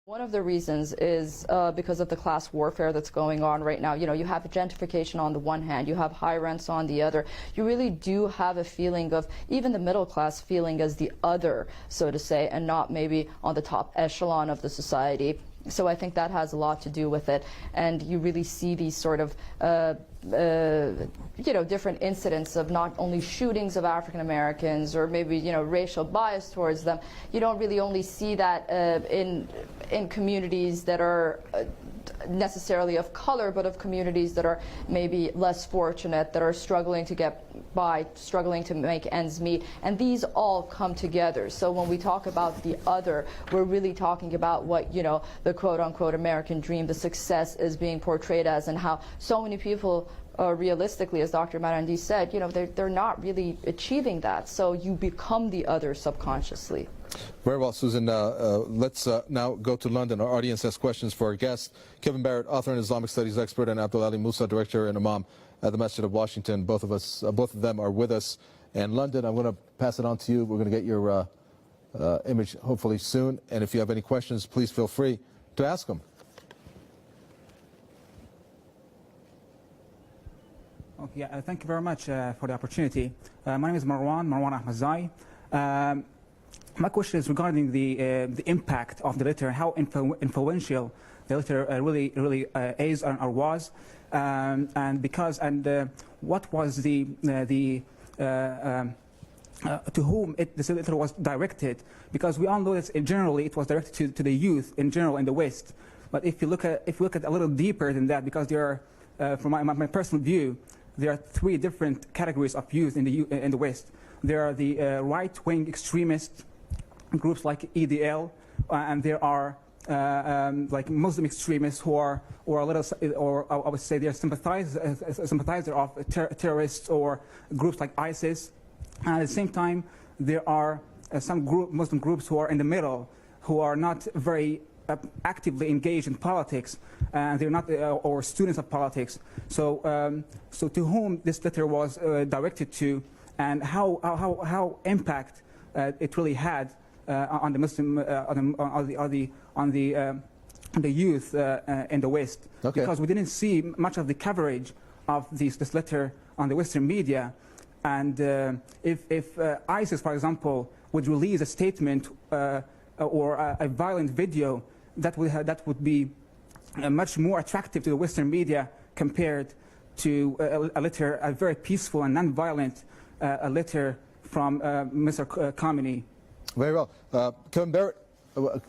One of the reasons is because of the class warfare that's going on right now. You know, you have gentrification on the one hand, you have high rents on the other. You really do have a feeling of even the middle class feeling as the other, so to say, and not maybe on the top echelon of the society. So I think that has a lot to do with it, and you really see these sort of different incidents of not only shootings of African Americans or maybe racial bias towards them. You don't really only see that in communities that are necessarily of color, but of communities that are maybe less fortunate, that are struggling to get by, struggling to make ends meet, and these all come together. So when we talk about the other, we're really talking about what the quote-unquote American dream, the success is being portrayed as, and how so many people realistically, as Dr. Marandi said, they're not really achieving that. So you become the other subconsciously. Very well, Susan. Let's now go to London. Our audience has questions for our guests. Kevin Barrett, author and Islamic studies expert, and Abdul Ali Musa, director and imam at the Masjid of Washington. Both of them are with us. And London, I'm going to pass it on to you. We're going to get your image hopefully soon. And if you have any questions, please feel free to ask them. Yeah, thank you very much for the opportunity. My name is Marwan Ahmadzai. My question is regarding the impact of the letter, how influential the letter really is or was, and what was to whom this letter was directed, because we all know that generally it was directed to the youth in general in the West. But if you look at a little deeper than that, because there are, from my personal view, there are three different categories of youth in the West. There are the right-wing extremists, groups like EDL, and there are like Muslim extremists who are a little, or I would say they're sympathizer of terrorists or groups like ISIS. And at the same time, there are some Muslim groups who are in the middle, who are not very actively engaged in politics, and they're not or students of politics. So, so to whom this letter was directed to, and how impact it really had on the Muslim, on the youth in the West, okay. Because we didn't see much of the coverage of this letter on the Western media, and if ISIS, for example, would release a statement or a violent video, that would be much more attractive to the Western media compared to a very peaceful and non-violent letter from Mr. Khamenei. Very well. Kevin Barrett,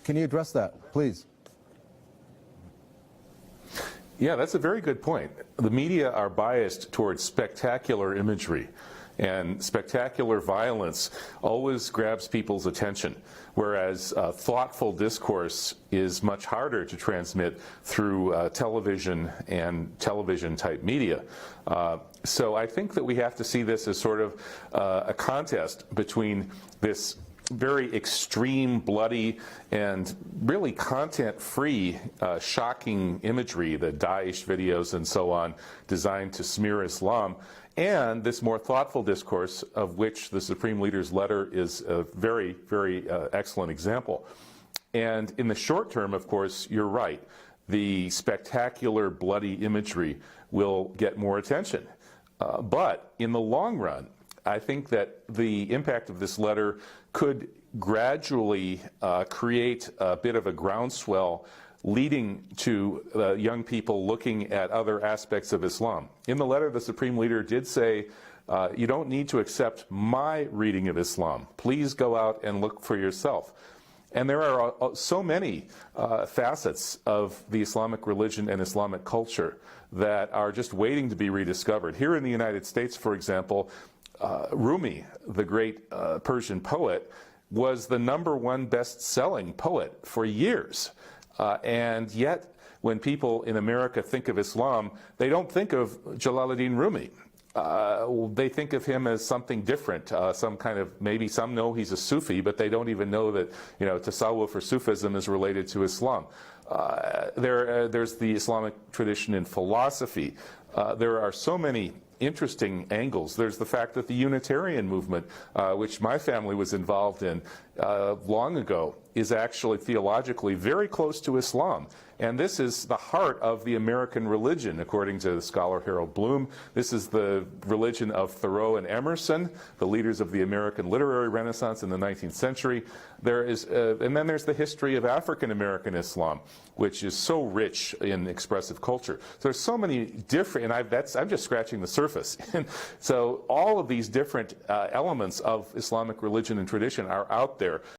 can you address that, please? Yeah, that's a very good point. The media are biased towards spectacular imagery, and spectacular violence always grabs people's attention, whereas thoughtful discourse is much harder to transmit through television and television-type media. So I think that we have to see this as sort of a contest between this very extreme, bloody, and really content-free, shocking imagery, the Daesh videos and so on, designed to smear Islam, and this more thoughtful discourse, of which the Supreme Leader's letter is a very, very excellent example. And in the short term, of course, you're right. The spectacular, bloody imagery will get more attention. But in the long run, I think that the impact of this letter could gradually create a bit of a groundswell leading to young people looking at other aspects of Islam. In the letter, the Supreme Leader did say, you don't need to accept my reading of Islam. Please go out and look for yourself. And there are so many facets of the Islamic religion and Islamic culture that are just waiting to be rediscovered. Here in the United States, for example, Rumi, the great Persian poet, was the #1 best-selling poet for years. And yet, when people in America think of Islam, they don't think of Jalaluddin Rumi. They think of him as something different, some kind of, maybe some know he's a Sufi, but they don't even know that, Tasawwuf or Sufism is related to Islam. There's the Islamic tradition in philosophy. There are so many interesting angles. There's the fact that the Unitarian movement, which my family was involved in long ago, is actually theologically very close to Islam. And this is the heart of the American religion, according to the scholar Harold Bloom. This is the religion of Thoreau and Emerson, the leaders of the American literary renaissance in the 19th century. And then there's the history of African American Islam, which is so rich in expressive culture. So there's so many different, and I'm just scratching the surface. And so all of these different elements of Islamic religion and tradition are out there.